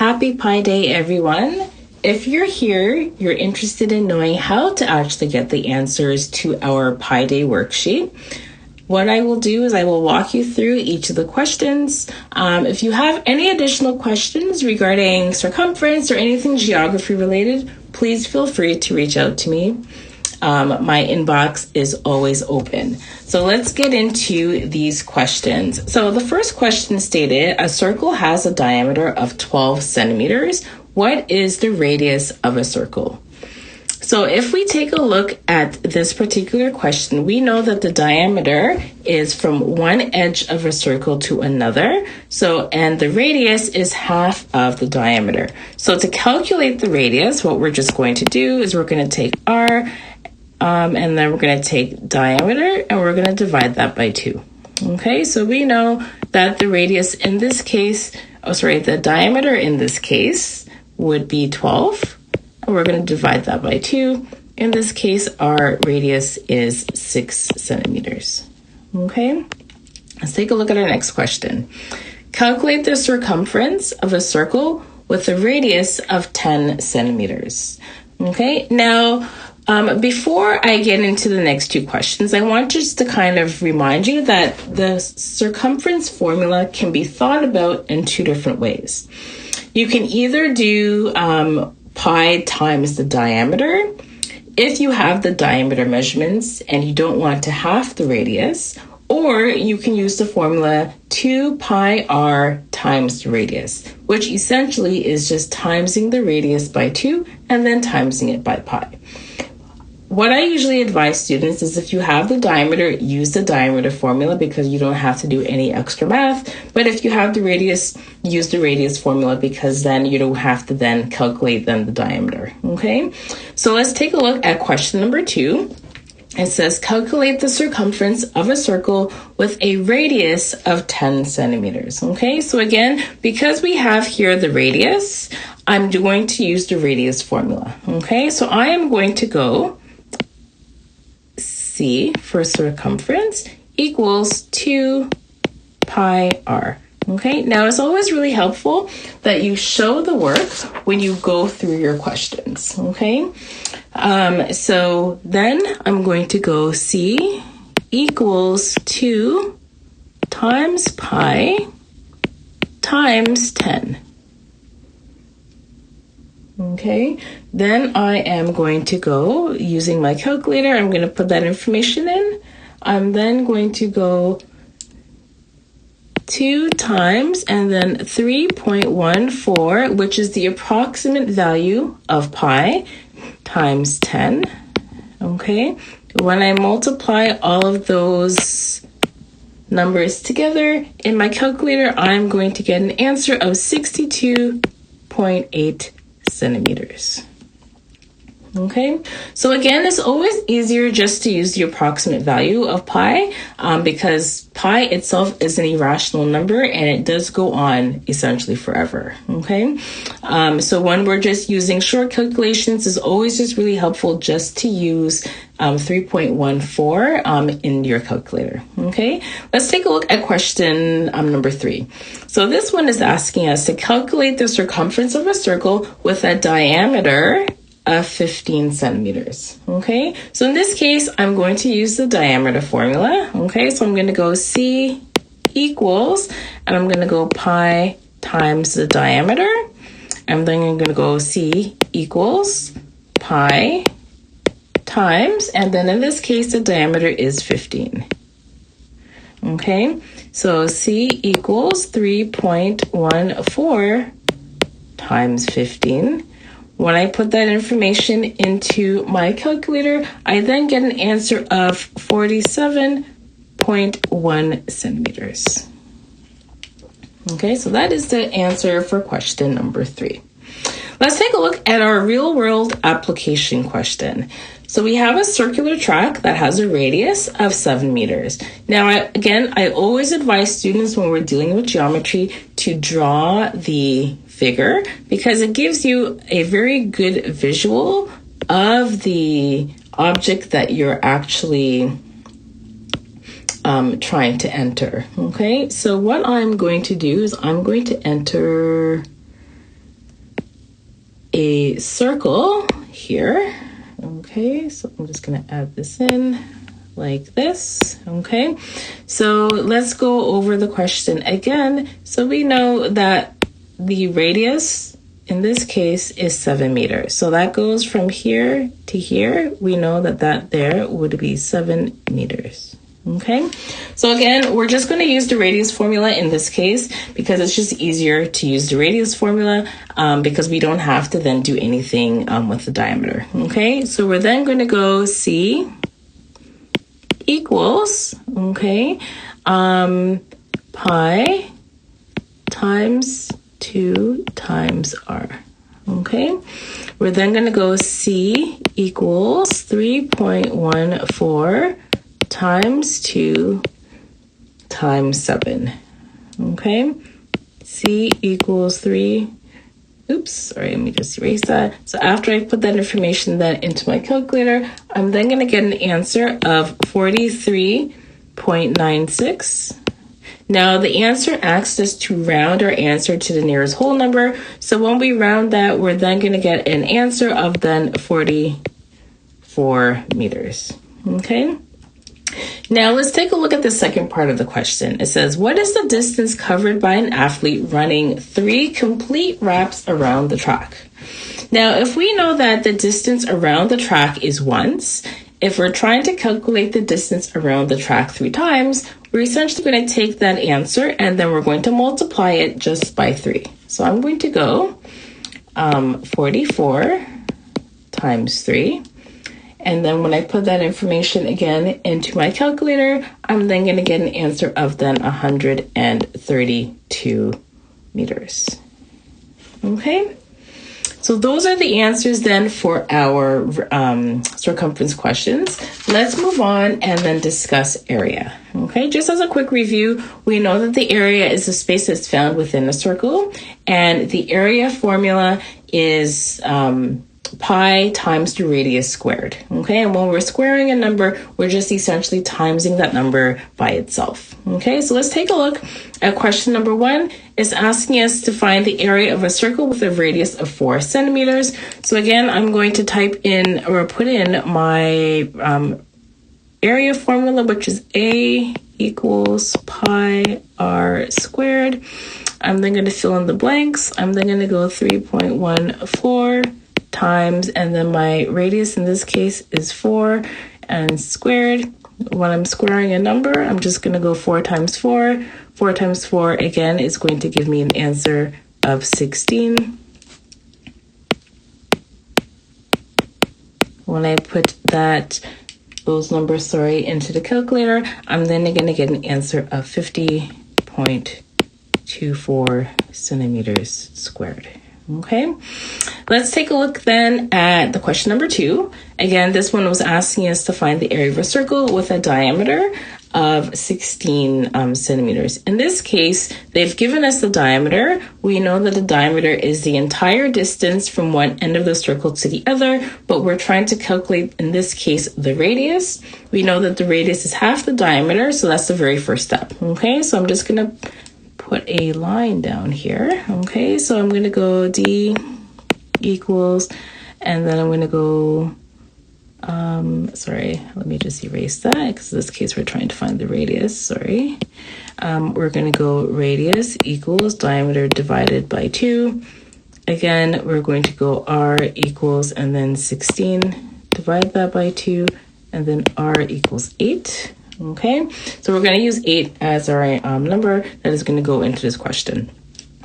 Happy Pi Day, everyone. If you're here, you're interested in knowing how to actually get the answers to our Pi Day worksheet. What I will do is I will walk you through each of the questions. If you have any additional questions regarding circumference or anything geography related, please feel free to reach out to me. My inbox is always open. So let's get into these questions. So the first question stated, a circle has a diameter of 12 centimeters. What is the radius of a circle? So if we take a look at this particular question, we know that the diameter is from one edge of a circle to another. And the radius is half of the diameter. So to calculate the radius, what we're just going to do is we're going to take R, and then we're going to take diameter and we're going to divide that by 2. Okay, so we know that the radius in this case, the diameter in this case would be 12. And we're going to divide that by 2. In this case, our radius is 6 centimeters. Okay, let's take a look at our next question. Calculate the circumference of a circle with a radius of 10 centimeters. Okay, now, before I get into the next two questions, I want just to kind of remind you that the circumference formula can be thought about in two different ways. You can either do pi times the diameter if you have the diameter measurements and you don't want to half the radius, or you can use the formula 2 pi r times the radius, which essentially is just timesing the radius by 2 and then timesing it by pi. What I usually advise students is if you have the diameter, use the diameter formula because you don't have to do any extra math. But if you have the radius, use the radius formula because then you don't have to then calculate the diameter. Okay, so let's take a look at question number 2. It says, calculate the circumference of a circle with a radius of 10 centimeters. Okay, so again, because we have here the radius, I'm going to use the radius formula. Okay, so I am going to go C for circumference equals 2 pi r. Okay, now it's always really helpful that you show the work when you go through your questions. Okay, so then I'm going to go C equals 2 times pi times 10. Okay, then I am going to go using my calculator. I'm going to put that information in. I'm then going to go 2 times and then 3.14, which is the approximate value of pi, times 10. Okay, when I multiply all of those numbers together in my calculator, I'm going to get an answer of 62.8 centimeters. Okay, so again, it's always easier just to use the approximate value of pi because pi itself is an irrational number and it does go on essentially forever. Okay, so when we're just using short calculations, it's always just really helpful just to use 3.14 in your calculator. Okay, let's take a look at question number 3. So this one is asking us to calculate the circumference of a circle with a diameter of 15 centimeters. Okay, so in this case, I'm going to use the diameter formula. Okay, so I'm going to go C equals, and I'm going to go pi times the diameter. And then I'm going to go C equals pi times, and then in this case, the diameter is 15. Okay, so C equals 3.14 times 15. When I put that information into my calculator, I then get an answer of 47.1 centimeters. Okay, so that is the answer for question number 3. Let's take a look at our real-world application question. So we have a circular track that has a radius of 7 meters. Now, I always advise students when we're dealing with geometry to draw the figure because it gives you a very good visual of the object that you're actually trying to enter. Okay, so what I'm going to do is I'm going to enter a circle here. Okay, so I'm just going to add this in like this. Okay, so let's go over the question again. So we know that the radius in this case is 7 meters. So that goes from here to here. We know that there would be 7 meters. Okay, so again, we're just going to use the radius formula in this case because it's just easier to use the radius formula because we don't have to then do anything with the diameter. Okay, so we're then going to go C equals, okay, pi times 2 times r. Okay, we're then going to go C equals 3.14 times 2 times 7. Okay, C equals 3. Oops, sorry, let me just erase that. So after I put that information then into my calculator, I'm then going to get an answer of 43.96. Now the answer asks us to round our answer to the nearest whole number. So when we round that, we're then going to get an answer of then 44 meters. Okay. Now let's take a look at the second part of the question. It says, what is the distance covered by an athlete running 3 complete laps around the track? Now, if we know that the distance around the track is once, if we're trying to calculate the distance around the track 3 times, we're essentially going to take that answer and then we're going to multiply it just by 3. So I'm going to go 44 times 3. And then when I put that information again into my calculator, I'm then going to get an answer of then 132 meters. Okay, so those are the answers then for our circumference questions. Let's move on and then discuss area. Okay, just as a quick review, we know that the area is the space that's found within a circle, and the area formula is pi times the radius squared. Okay, and when we're squaring a number, we're just essentially timesing that number by itself. Okay, so let's take a look at question number 1. It's asking us to find the area of a circle with a radius of 4 centimeters. So again, I'm going to type in or put in my area formula, which is A equals pi r squared. I'm then going to fill in the blanks. I'm then going to go 3.14 times, and then my radius in this case is 4 and squared. When I'm squaring a number, I'm just going to go 4 times 4. 4 times 4 again is going to give me an answer of 16. When I put those numbers into the calculator, I'm then going to get an answer of 50.24 centimeters squared. Okay, let's take a look then at the question number 2. Again, this one was asking us to find the area of a circle with a diameter of 16 centimeters. In this case, they've given us the diameter. We know that the diameter is the entire distance from one end of the circle to the other, but we're trying to calculate, in this case, the radius. We know that the radius is half the diameter, so that's the very first step. Okay, so I'm just going to put a line down here. Okay, so I'm going to go D equals, and then I'm going to go, sorry, let me just erase that because in this case we're trying to find the radius, sorry. We're going to go radius equals diameter divided by 2. Again, we're going to go R equals, and then 16, divide that by 2, and then R equals 8. Okay, so we're going to use 8 as our number that is going to go into this question.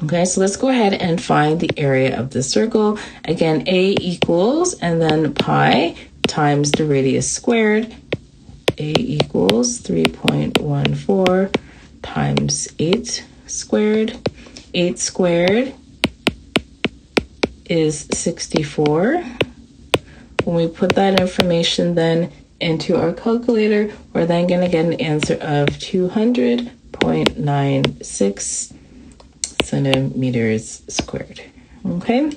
Okay, so let's go ahead and find the area of the circle. Again, A equals, and then pi times the radius squared. A equals 3.14 times 8 squared. 8 squared is 64. When we put that information then into our calculator, we're then going to get an answer of 200.96 centimeters squared. Okay,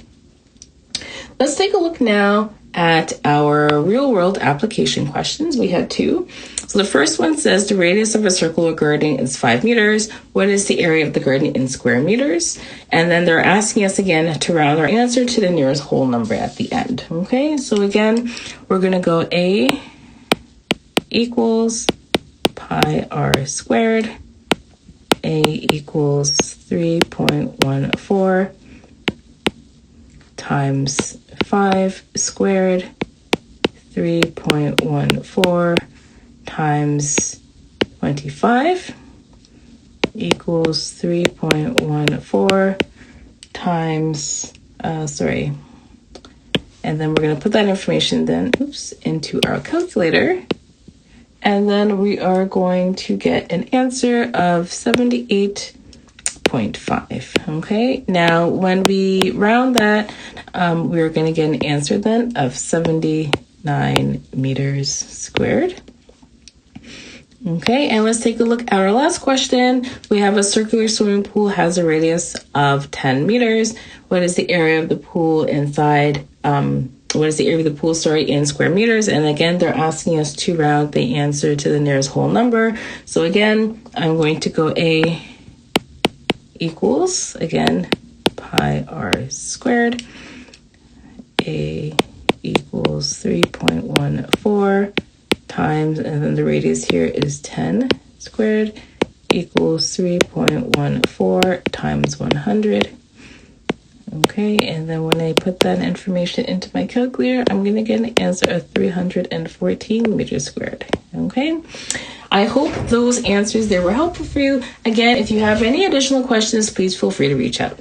let's take a look now at our real world application questions. We had 2. So the first one says the radius of a circular garden is 5 meters. What is the area of the garden in square meters? And then they're asking us again to round our answer to the nearest whole number at the end. Okay, so again, we're going to go A equals pi r squared. A equals 3.14 times 5 squared, 3.14 times 25 equals 3.14 times, and then we're going to put that information then, into our calculator. And then we are going to get an answer of 78.5. Okay, now when we round that, we're going to get an answer then of 79 meters squared. Okay, and let's take a look at our last question. We have a circular swimming pool has a radius of 10 meters. What is the area of the pool inside? What is the area of the pool, in square meters? And again, they're asking us to round the answer to the nearest whole number. So again, I'm going to go A equals, again, pi r squared. A equals 3.14 times, and then the radius here is 10 squared, equals 3.14 times 100. Okay, and then when I put that information into my calculator, I'm going to get an answer of 314 meters squared. Okay, I hope those answers there were helpful for you. Again, if you have any additional questions, please feel free to reach out.